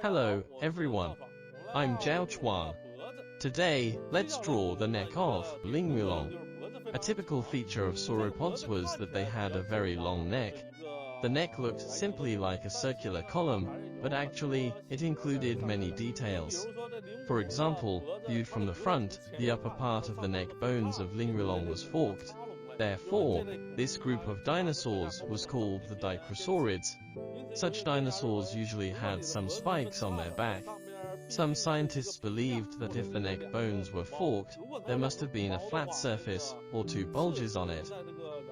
Hello, everyone. I'm ZHAO Chuang. Today, let's draw the neck of Lingwulong. A typical feature of sauropods was that they had a very long neck. The neck looked simply like a circular column, but actually, it included many details. For example, viewed from the front, the upper part of the neck bones of Lingwulong was forked. Therefore, this group of dinosaurs was called the Dicrosaurids. Such dinosaurs usually had some spikes on their back. Some scientists believed that if the neck bones were forked, there must have been a flat surface, or two bulges on it.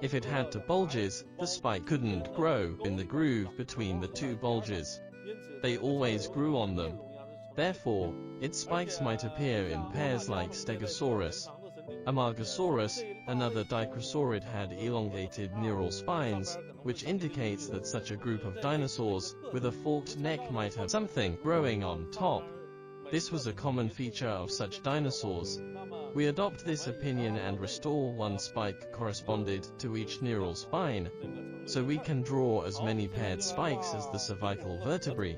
If it had two bulges, the spike couldn't grow in the groove between the two bulges. They always grew on them. Therefore, its spikes might appear in pairs like Stegosaurus. Amargasaurus, another dicrosaurid, had elongated neural spines, which indicates that such a group of dinosaurs with a forked neck might have something growing on top. This was a common feature of such dinosaurs. We adopt this opinion and restore one spike corresponded to each neural spine, so we can draw as many paired spikes as the cervical vertebrae.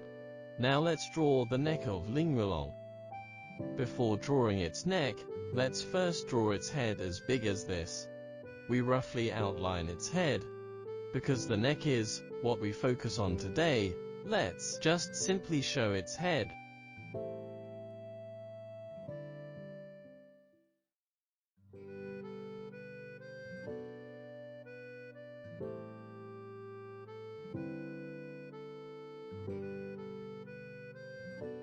Now let's draw the neck of Lingwulong. Before drawing its neck, let's first draw its head as big as this. We roughly outline its head. Because the neck is what we focus on today, let's just simply show its head.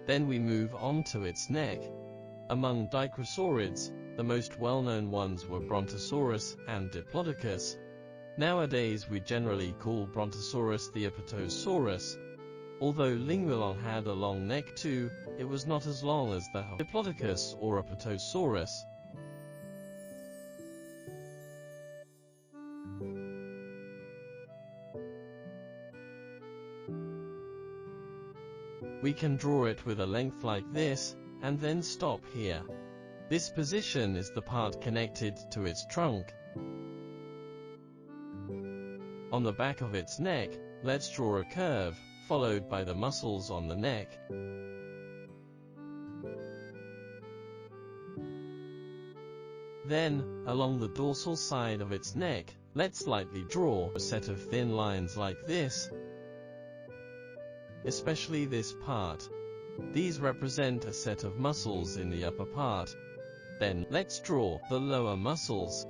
Then we move on to its neck. Among dicrosaurids, the most well-known ones were Brontosaurus and Diplodocus. Nowadays we generally call Brontosaurus the Apatosaurus. Although Lingwulong had a long neck too, it was not as long as the Diplodocus or Apatosaurus. We can draw it with a length like this, and then stop here. This position is the part connected to its trunk. On the back of its neck, let's draw a curve, followed by the muscles on the neck. Then, along the dorsal side of its neck, let's lightly draw a set of thin lines like this, especially this part. These represent a set of muscles in the upper part. Then, let's draw the lower muscles.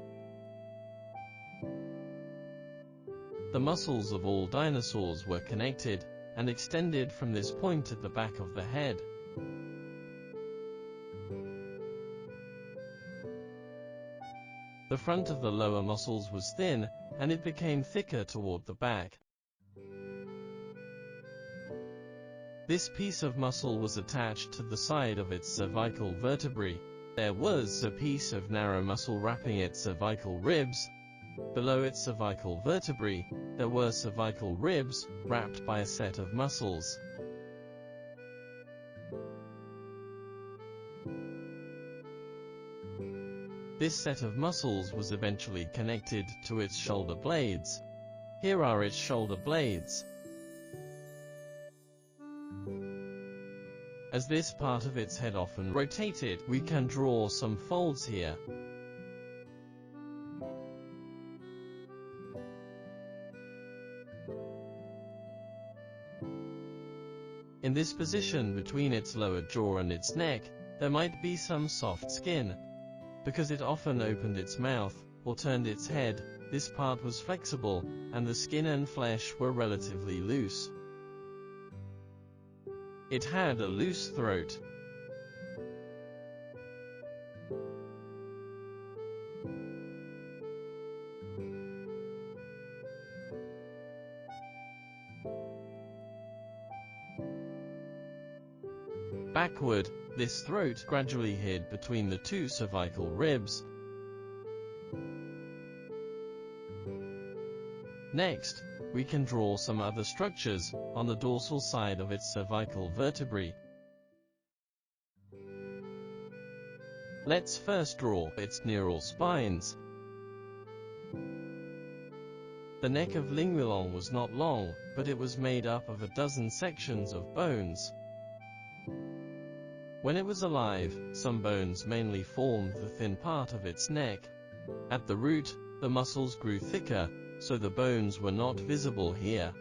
The muscles of all dinosaurs were connected and extended from this point at the back of the head. The front of the lower muscles was thin, and it became thicker toward the back. This piece of muscle was attached to the side of its cervical vertebrae. There was a piece of narrow muscle wrapping its cervical ribs. Below its cervical vertebrae, there were cervical ribs, wrapped by a set of muscles. This set of muscles was eventually connected to its shoulder blades. Here are its shoulder blades. As this part of its head often rotated, we can draw some folds here. In this position between its lower jaw and its neck, there might be some soft skin. Because it often opened its mouth, or turned its head, this part was flexible, and the skin and flesh were relatively loose. It had a loose throat. Backward, this throat gradually hid between the two cervical ribs. Next, we can draw some other structures on the dorsal side of its cervical vertebrae. Let's first draw its neural spines. The neck of Lingwulong was not long, but it was made up of a dozen sections of bones. When it was alive, some bones mainly formed the thin part of its neck. At the root, the muscles grew thicker, so the bones were not visible here.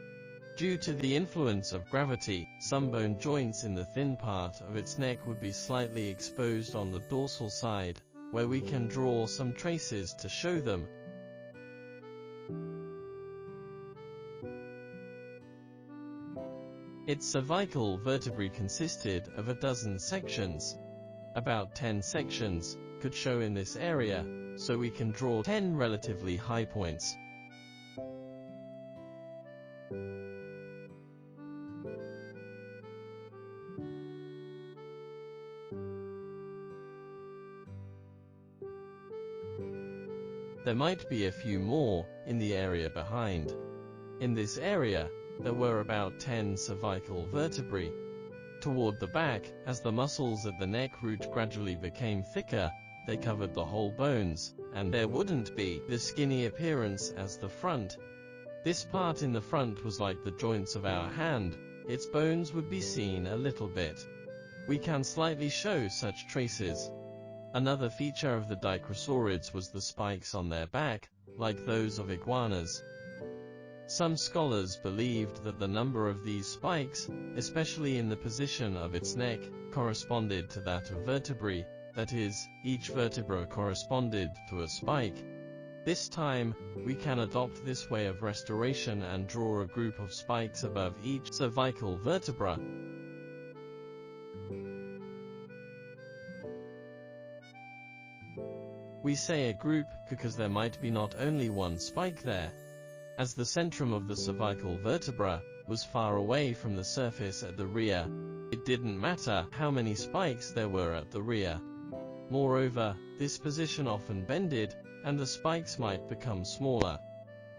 Due to the influence of gravity, some bone joints in the thin part of its neck would be slightly exposed on the dorsal side, where we can draw some traces to show them. Its cervical vertebrae consisted of a dozen sections. About 10 sections could show in this area, so we can draw 10 relatively high points. There might be a few more in the area behind. In this area, there were about 10 cervical vertebrae. Toward the back, as the muscles at the neck root gradually became thicker, they covered the whole bones, and there wouldn't be the skinny appearance as the front. This part in the front was like the joints of our hand, its bones would be seen a little bit. We can slightly show such traces. Another feature of the Dicrosaurids was the spikes on their back, like those of iguanas. Some scholars believed that the number of these spikes, especially in the position of its neck, corresponded to that of vertebrae, that is, each vertebra corresponded to a spike. This time, we can adopt this way of restoration and draw a group of spikes above each cervical vertebra. We say a group because there might be not only one spike there. As the centrum of the cervical vertebra was far away from the surface at the rear, it didn't matter how many spikes there were at the rear. Moreover, this position often bended, and the spikes might become smaller.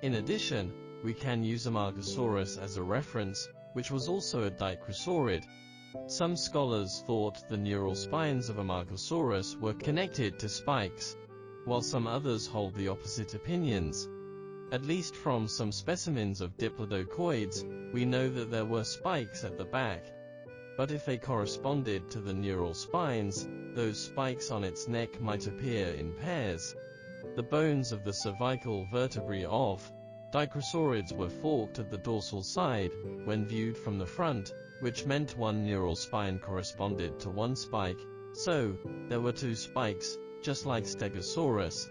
In addition, we can use Amargasaurus as a reference, which was also a dicrosaurid. Some scholars thought the neural spines of Amargasaurus were connected to spikes, while some others hold the opposite opinions. At least from some specimens of diplodocoids, we know that there were spikes at the back. But if they corresponded to the neural spines, those spikes on its neck might appear in pairs. The bones of the cervical vertebrae of Dicrosaurids were forked at the dorsal side, when viewed from the front, which meant one neural spine corresponded to one spike, so there were two spikes, just like Stegosaurus.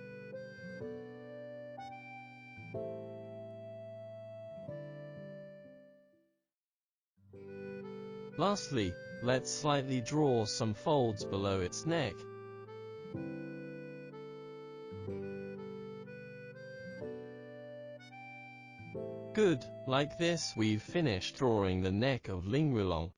Lastly, let's slightly draw some folds below its neck. Good, like this, we've finished drawing the neck of Lingualong.